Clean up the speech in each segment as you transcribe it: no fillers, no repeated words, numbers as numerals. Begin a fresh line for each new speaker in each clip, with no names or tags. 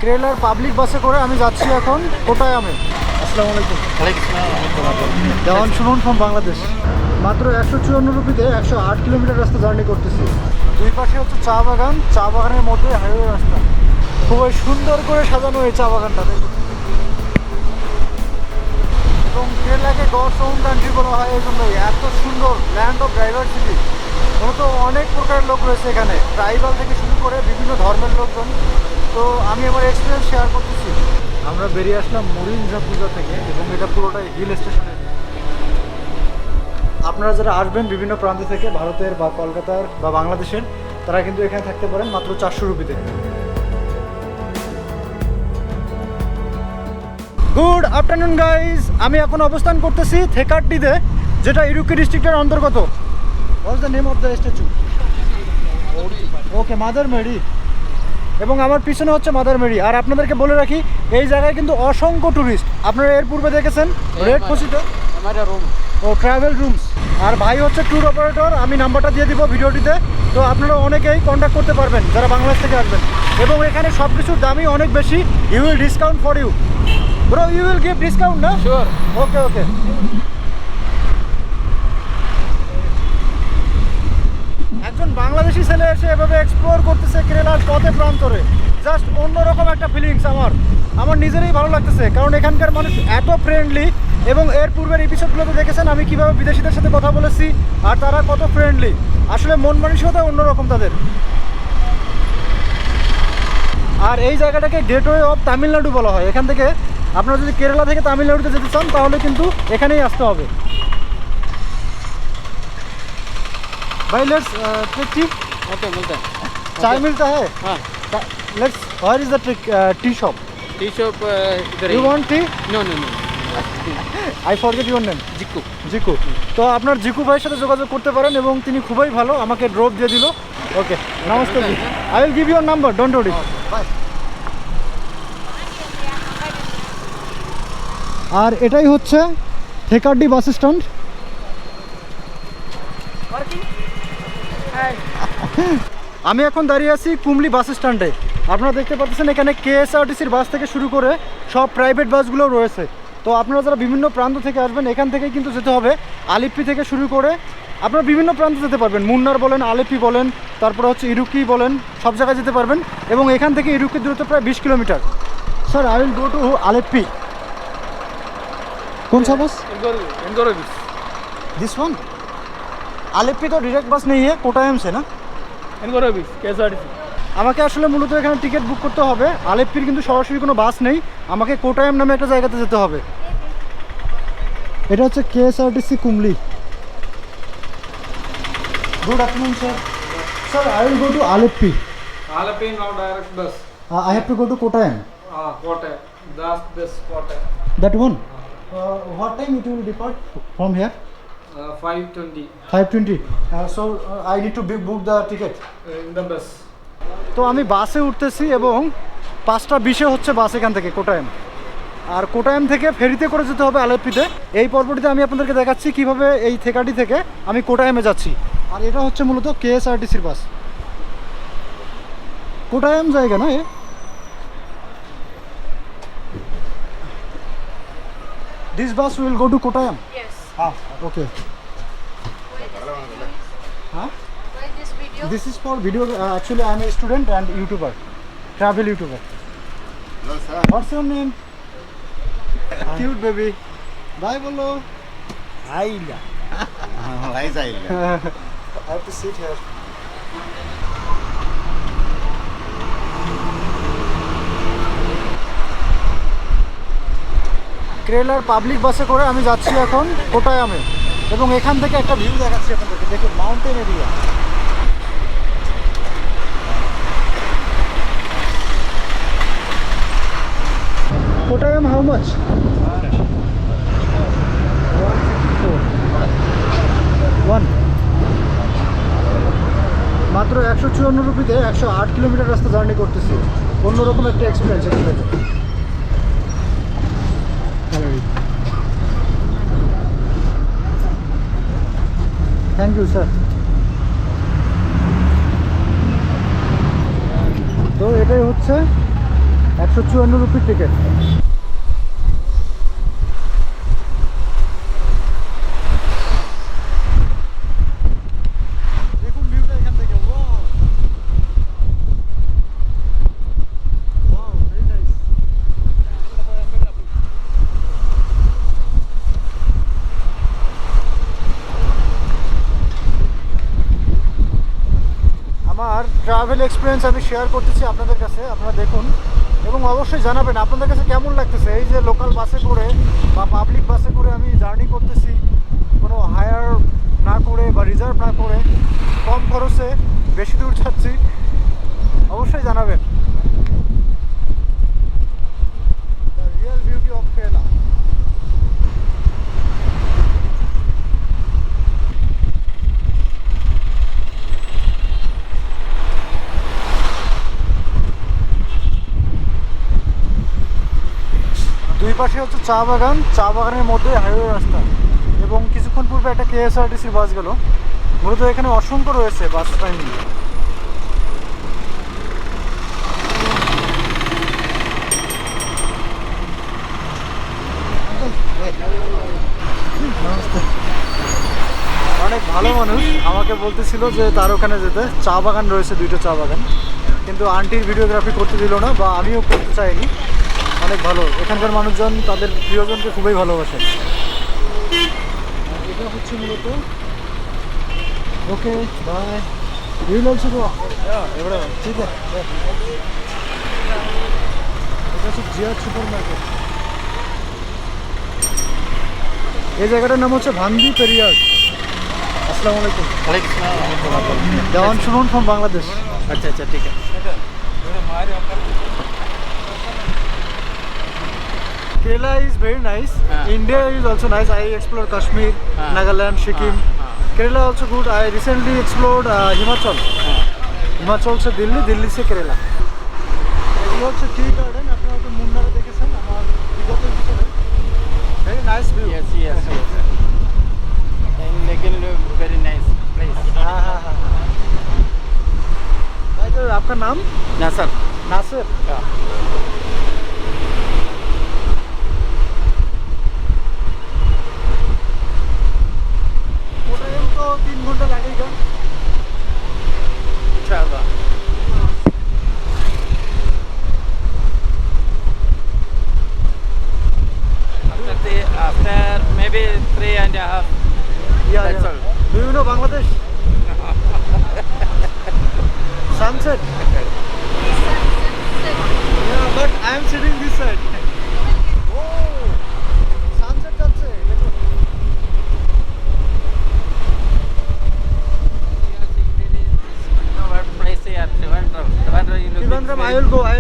কেরালার পাবলিক বাসে করে আমি যাচ্ছি এখন কোটায়ামে। আসসালামু আলাইকুম। দেওয়ান শুনুন ফ্রম বাংলাদেশ। মাত্র 154 রুপিতে 108 কিলোমিটার রাস্তা জার্নি করতেছি। দুই পাশে হচ্ছে চা বাগান, চা বাগানের মধ্যে হাইওয়ে রাস্তা। খুবই সুন্দর করে সাজানো এই চা বাগানটা দেখুন। এবং কেরালাকে গডস ওন কান্ট্রি বলা হয় এই জন্যই, এত সুন্দর ল্যান্ড অফ ডাইভার্সিটি। মূলত অনেক প্রকারের লোক রয়েছে এখানে, ট্রাইবাল থেকে শুরু করে বিভিন্ন ধর্মের লোকজন। তো আমি আমার এক্সপিরিয়েন্স শেয়ার করতেছি। আমরা বেরিয়ে আসলাম মরিনঝা পূজা থেকে এবং এটা পুরোটাই হিল স্টেশনে। আপনারা যারা আসবেন বিভিন্ন প্রান্ত থেকে, ভারতের বা কলকাতার বা বাংলাদেশের, তারা কিন্তু এখানে থাকতে পারেন মাত্র 400 রুপিতে। গুড আফটারনুন গাইজ, আমি এখন অবস্থান করতেছি থেকাট্টিতে, যেটা ইডুক্কি ডিস্ট্রিক্টের অন্তর্গত। What is the name of the statue? Okay, Mother Mary. এবং আমার পিছনে হচ্ছে মাদার মেরি। আর আপনাদেরকে বলে রাখি, এই জায়গায় কিন্তু অসংখ্য ট্যুরিস্ট। আপনারা এর পূর্বে দেখেছেন রেড ফসিতে ও ট্রাভেল রুমস। আর ভাই হচ্ছে ট্যুর অপারেটর, আমি নাম্বারটা দিয়ে দিব ভিডিওটিতে। তো আপনারা অনেকেই কন্ট্যাক্ট করতে পারবেন যারা বাংলাদেশ থেকে আসবেন। এবং এখানে সব কিছুর দামই অনেক বেশি। You will discount for you bro, you will give discount না?
Sure.
Okay okay. একজন বাংলাদেশি ছেলে এসে এভাবে এক্সপ্লোর করতেছে কেরালার পথে প্রান্তরে, জাস্ট অন্যরকম একটা ফিলিংস। আমার নিজেরই ভালো লাগতেছে, কারণ এখানকার মানুষ এত ফ্রেন্ডলি। এবং এর পূর্বের এপিসোডগুলোতে দেখেছেন আমি কিভাবে বিদেশিদের সাথে কথা বলেছি, আর তারা কত ফ্রেন্ডলি। আসলে মন মানসিকতা অন্যরকম তাদের। আর এই জায়গাটাকে গেটওয়ে অফ তামিলনাড়ু বলা হয়। এখান থেকে আপনারা যদি কেরালা থেকে তামিলনাড়ুতে যেতে চান তাহলে কিন্তু এখানেই আসতে হবে। भाई लेट्स टेक टी।
Okay, मिलता है.
चाय मिलता है?
हाँ.
Let's, where is the tea shop?
Tea shop इधर
यू
ही.
Want tea?
No, no, no.
I forget your name.
Jiku.
Jiku. তো আপনার জিকু ভাইয়ের সাথে যোগাযোগ করতে পারেন এবং তিনি খুবই ভালো, আমাকে ড্রপ দিয়ে দিল। Okay, namaste ji. I will give your number, don't worry. Bye. আর এটাই হচ্ছে থেকাট্টি বাস স্ট্যান্ড। আমি এখন দাঁড়িয়ে আছি কুমলি বাস স্ট্যান্ডে। আপনারা দেখতে পাচ্ছেন এখানে কেএসআরটিসির বাস থেকে শুরু করে সব প্রাইভেট বাসগুলো রয়েছে। তো আপনারা যারা বিভিন্ন প্রান্ত থেকে আসবেন এখান থেকে কিন্তু যেতে হবে। আলিপ্পি থেকে শুরু করে আপনারা বিভিন্ন প্রান্ত যেতে পারবেন, মুন্নার বলেন, আলিপ্পি বলেন, তারপরে হচ্ছে ইডুক্কি বলেন, সব জায়গায় যেতে পারবেন। এবং এখান থেকে ইডুক্কির দূরত্ব প্রায় 20 kilometre. Sir, I will go to Alleppey. कौन सा बस?
इंदौर भी.
This one? আলিপ্পি তো ডিরেক্ট বাস নেই है, कोटायम से ना?
इंदौर भी. KSRTC.
আমাকে আসলে মূলত এখানে টিকিট বুক করতে হবে। আলিপ্পির কিন্তু সরাসরি কোনো বাস নেই, আমাকে কোটায়াম নামে একটা জায়গাতে যেতে হবে। এটা হচ্ছে KSRTC Kumily. Good afternoon sir. Sir, I will go to Alleppey.
Alapi now direct bus.
I have to go to Kottayam.
Kottayam. That's this Kottayam.
That one? What time it will depart from here?
5:20
5:20। So I need to book the ticket.
in the bus.
তো আমি বাসে উঠতেছি এবং 5:20 হচ্ছে বাস এখান থেকে কোটায়াম। আর কোটায়াম থেকে ফেরিতে করে যেতে হবে আলেপ্পিতে। এই পর্বটিতে আমি আপনাদেরকে দেখাচ্ছি কিভাবে এই থেকাটি থেকে আমি কোটায়ামে যাচ্ছি। আর এটা হচ্ছে মূলত কেএসআরটিসির বাস। কোটায়াম জায়গা না এ? This bus will go to Kottayam?
Yes.
Okay. হ্যাঁ,
Why this video?
this is for video. Actually, I am a student and YouTuber, travel YouTuber.
Hello, sir.
What's your name? Cute baby. Bye, bolo.
Aila. Nice Aila.
I have to sit here. কেরালার public বাসে করে আমি যাচ্ছি এখন কোটায়ামে এবং এখান থেকে একটা ভিউ দেখাচ্ছি আপনাদেরকে। দেখুন, mountain area. Kottayam how much? 1 মাত্র 154 রুপিতে 108 কিলোমিটার রাস্তা জার্নি করতেছি। অন্যরকম একটা এক্সপিরিয়েন্স এখান থেকে। Thank you sir. তো এটাই হচ্ছে 154 রুপির টিকিট। দেখুন ভিউটা এখান থেকে। Wow wow, very nice. আমার ট্রাভেল এক্সপিরিয়েন্স আমি শেয়ার করতেছি আপনাদের কাছে, আপনারা দেখুন এবং অবশ্যই জানাবেন আপনাদের কাছে কেমন লাগতেছে। এই যে লোকাল বাসে করে বা পাবলিক বাসে করে আমি জার্নি করতেছি, কোনো হায়ার না করে বা রিজার্ভ না করে কম খরচে বেশি দূর যাচ্ছি, অবশ্যই জানাবেন। The real beauty of Kerala. দুই পাশে হচ্ছে চা বাগান, চা বাগানের মধ্যে হাইওয়ে রাস্তা এবং কিছুক্ষণ পূর্বে একটা কেএসআরটিসির বাস গেল। মূলত এখানে অসংখ্য রয়েছে বাস টাইমিং। অনেক ভালো মানুষ, আমাকে বলতেছিল যে তার ওখানে যেতে, চা বাগান রয়েছে, দুইটা চা বাগান, কিন্তু আন্টির ভিডিওগ্রাফি করতে দিল না বা আমিও করতে চাইনি। অনেক ভালো, এখানকার মানুষজন তাদের প্রিয়জনকে খুবই ভালোবাসে। এটা হচ্ছে মূলত ওকে বাই রিল অলসো গো এবারে ঠিক আছে। এটা হচ্ছে জিয়া সুপার মার্কেট। এই জায়গাটার নাম হচ্ছে ভান্দি পেরিয়ার। আসসালামু আলাইকুম। দেওয়ান শুনুন ফ্রম বাংলাদেশ।
अच्छा अच्छा ठीक है।
Kerala is very nice. India is also nice. I explored Kashmir, Nagaland, Sikkim. Kerala also good. I recently explored Himachal. Himachal से दिल्ली, दिल्ली से केरला। এগুলো হচ্ছে টি গার্ডেন, আপনারা তো মুন্নারে দেখেছেন আমার বিগতের ভিতরে। Very nice view.
Yes yes yes। लेकिन very nice place।
हाँ हाँ हाँ। भाई तो आपका नाम?
नासर।
नासिर। होटल तो 3 घंटा लगेगा।
इंशाल्लाह। After maybe 3.5।
Yeah,
That's
yeah.
all।
Do you know Bangladesh? Sunset. Yeah, but I am sitting this side. Oh, sunset যাচ্ছে দেখো।
What place here? Trivandrum। Trivandrum you look
Trivandrum,
very-
I will go. I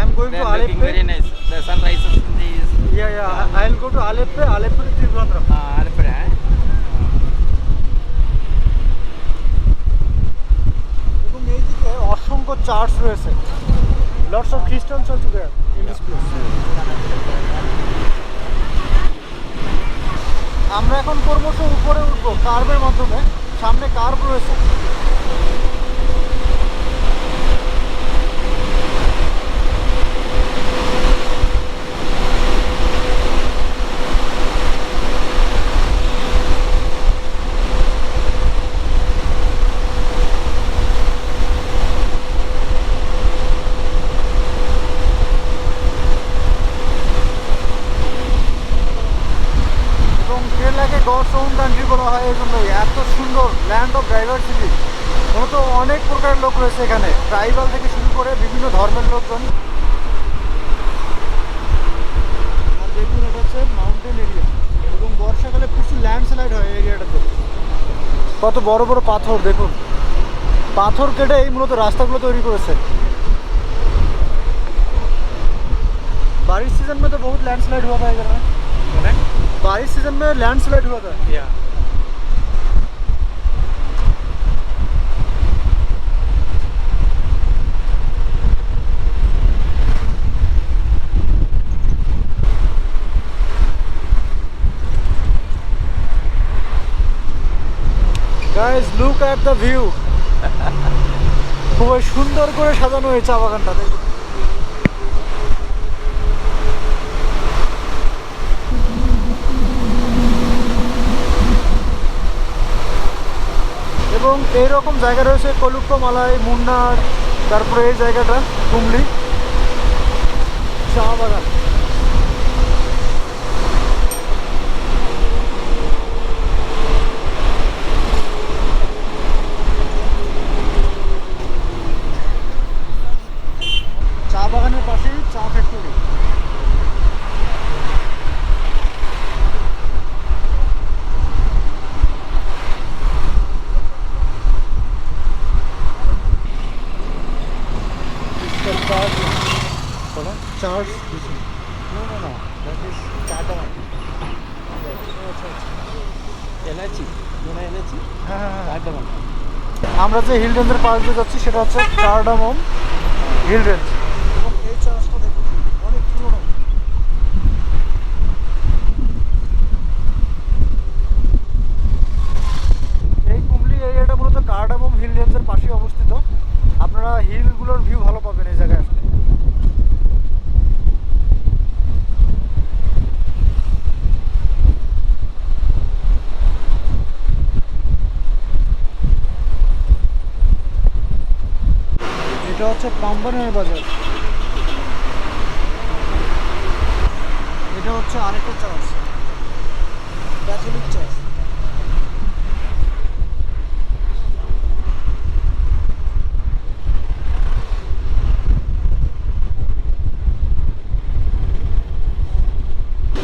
am going
They
to
are looking
Alleppey.
very nice। The sun rises in the east।
Yeah, yeah. I will go to Alleppey. Alleppey to Trivandrum.
Alapura।
এবং এই দিকে অসংখ্য church রয়েছে। Lots of Christians also there in this place. আমরা এখন ক্রমশ উপরে উঠবো কার্ভের মাধ্যমে। সামনে কার্ভ রয়েছে। এবং কেরালাকে গডস ওন কান্ট্রি বলা হয় এই জন্যই, এত সুন্দর ল্যান্ড অফ ডাইভার্সিটি। মূলত অনেক প্রকারের লোক রয়েছে এখানে, ট্রাইবাল থেকে শুরু করে বিভিন্ন ধর্মের লোকজন। আর দেখুন এটা হচ্ছে মাউন্টেন এরিয়া এবং বর্ষাকালে প্রচুর ল্যান্ডস্লাইড হয় এই এরিয়াটাতে। কত বড় বড় পাথর দেখুন, পাথর কেটে এই মূলত রাস্তাগুলো তৈরি করেছে। बारिश सीजन में तो बहुत लैंडस्लाइड हुआ था इधर में। बारिश सीजन में लैंडस्लाइड हुआ था।
Yeah।
Guys, look at the view. খুবই সুন্দর করে সাজানো হয়েছে চা বাগানটা। এবং এইরকম জায়গা রয়েছে কলুপ্পমালাই, মুন্নার, তারপরে এই জায়গাটা কুমলি চা বাগান। চা বাগানের পাশেই চা ফ্যাক্টরি। চার্জ
এলাচি, মনে এলাচি, কার্ডামম।
আমরা যে হিল রেঞ্জের পাশ দিয়ে যাচ্ছি সেটা হচ্ছে কার্ডামম হিল রেঞ্জ। এবং এই চার্জটা দেখুন অনেক পুরনো। এই কুমলি এরিয়াটা মূলত কার্ডামম হিল রেঞ্জের পাশেই অবস্থিত। আপনারা হিলগুলোর ভিউ ভালো পাবেন এই জায়গায় আসলে। এটা হচ্ছে পাম্বানের বাজার। এটা হচ্ছে আরেকটা church, Catholic church.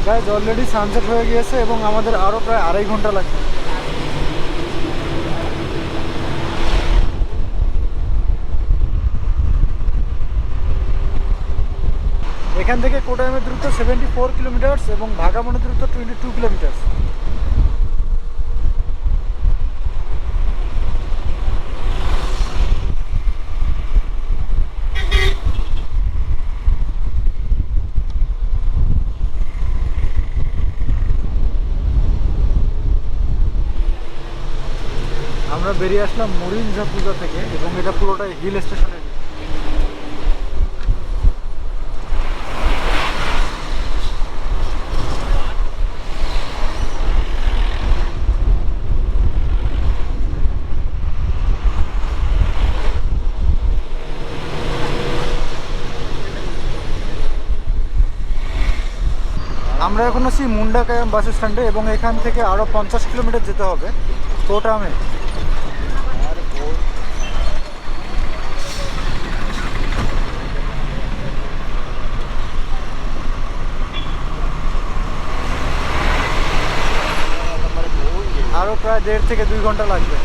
Guys already sunset হয়ে গিয়েছে এবং আমাদের আরও প্রায় 2.5 ঘন্টা লাগবে। এখান থেকে কোটায়ামের দূরত্ব 74 কিলোমিটার এবং ভাগামনের দূরত্ব 22 কিলোমিটার। আমরা বেরিয়ে আসলাম মরিনঝা পূজা থেকে এবং এটা পুরোটাই হিল স্টেশনের। আমরা এখন আছি মুন্ডাকায়াম বাস স্ট্যান্ডে এবং এখান থেকে আরও 50 কিলোমিটার যেতে হবে কোটায়ামে। আরও প্রায় 1.5 থেকে 2 ঘন্টা লাগবে।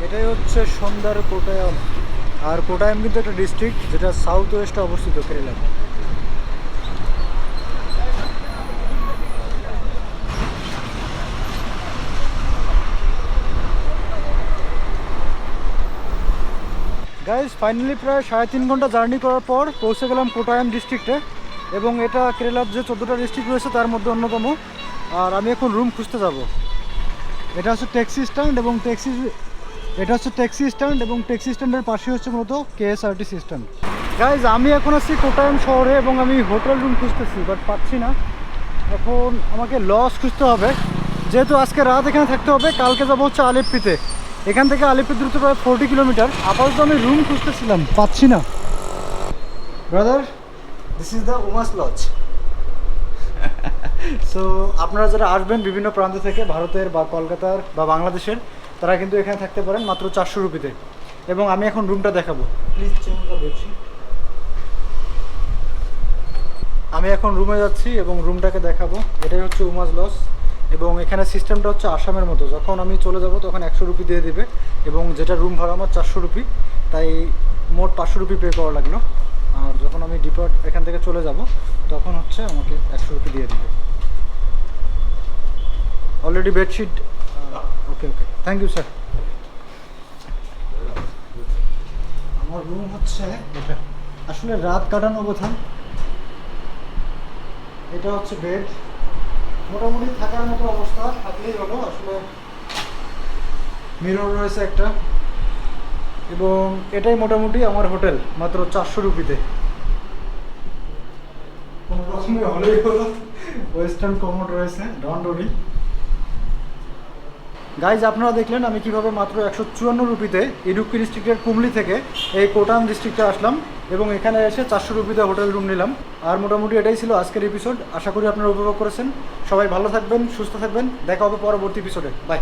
এটাই হচ্ছে সন্ধ্যার কোটায়াম। আর কোটায়াম কিন্তু একটা ডিস্ট্রিক্ট যেটা সাউথ ওয়েস্টে অবস্থিত কেরালার। গাইজ ফাইনালি প্রায় 3.5 ঘন্টা জার্নি করার পর পৌঁছে গেলাম কোটায়াম ডিস্ট্রিক্টে এবং এটা কেরালার যে 14টা ডিস্ট্রিক্ট রয়েছে তার মধ্যে অন্যতম। আর আমি এখন রুম খুঁজতে যাব। এটা হচ্ছে ট্যাক্সি স্ট্যান্ড এবং ট্যাক্সি স্ট্যান্ডের পাশে হচ্ছে মূলত কেএসআরটিসি স্ট্যান্ড। গাইজ আমি এখন আছি কোটায়াম শহরে এবং আমি হোটেল রুম খুঁজতেছি বাট পাচ্ছি না। এখন আমাকে লজ খুঁজতে হবে, যেহেতু আজকে রাত এখানে থাকতে হবে। কালকে যাবো হচ্ছে আলেপ্পিতে। এখান থেকে আলেপ্পি দূরত্ব প্রায় 40 কিলোমিটার। আপাতত আমি রুম খুঁজতেছিলাম, পাচ্ছি না। Brother, this is the Uma's lodge. So আপনারা যারা আসবেন বিভিন্ন প্রান্ত থেকে, ভারতের বা কলকাতার বা বাংলাদেশের, তারা কিন্তু এখানে থাকতে পারেন মাত্র 400 রুপিতে। এবং আমি এখন রুমটা দেখাবো। Please change the bedsheet. আমি এখন রুমে যাচ্ছি এবং রুমটাকে দেখাবো। এটাই হচ্ছে উমাস লজ এবং এখানে সিস্টেমটা হচ্ছে আসামের মতো। যখন আমি চলে যাব তখন 100 রুপি দিয়ে দেবে এবং যেটা রুম ভাড়া আমার 400 রুপি, তাই মোট 500 রুপি পে করা লাগলো। আর যখন আমি ডিপার্ট এখান থেকে চলে যাব তখন হচ্ছে আমাকে 100 রুপি দিয়ে দিবে। Already bedsheet. Okay okay, thank you sir. আমার রুম হচ্ছে এটা, আসলে রাত কাটানো কথা। এটা হচ্ছে বেড, মোটামুটি থাকার মতো অবস্থা, থাকলেই হলো। আসলে মিরর রয়েছে একটা, এবং এটাই মোটামুটি আমার হোটেল, মাত্র 400 রুপিতে। কোনো রকমে হলেই হলো। ওয়েস্টার্ন কমোড রয়েছে, ডন্ডরি। গাইজ, আপনারা দেখলেন আমি কিভাবে মাত্র 154 রুপিতে ইডুক্কি ডিস্ট্রিক্টের কুমলি থেকে এই কোটাম ডিস্ট্রিক্টে আসলাম এবং এখানে এসে 400 রুপিতে হোটেল রুম নিলাম। আর মোটামুটি এটাই ছিল আজকের এপিসোড। আশা করি আপনারা উপভোগ করেছেন। সবাই ভালো থাকবেন, সুস্থ থাকবেন, দেখা হবে পরবর্তী এপিসোডে। বাই।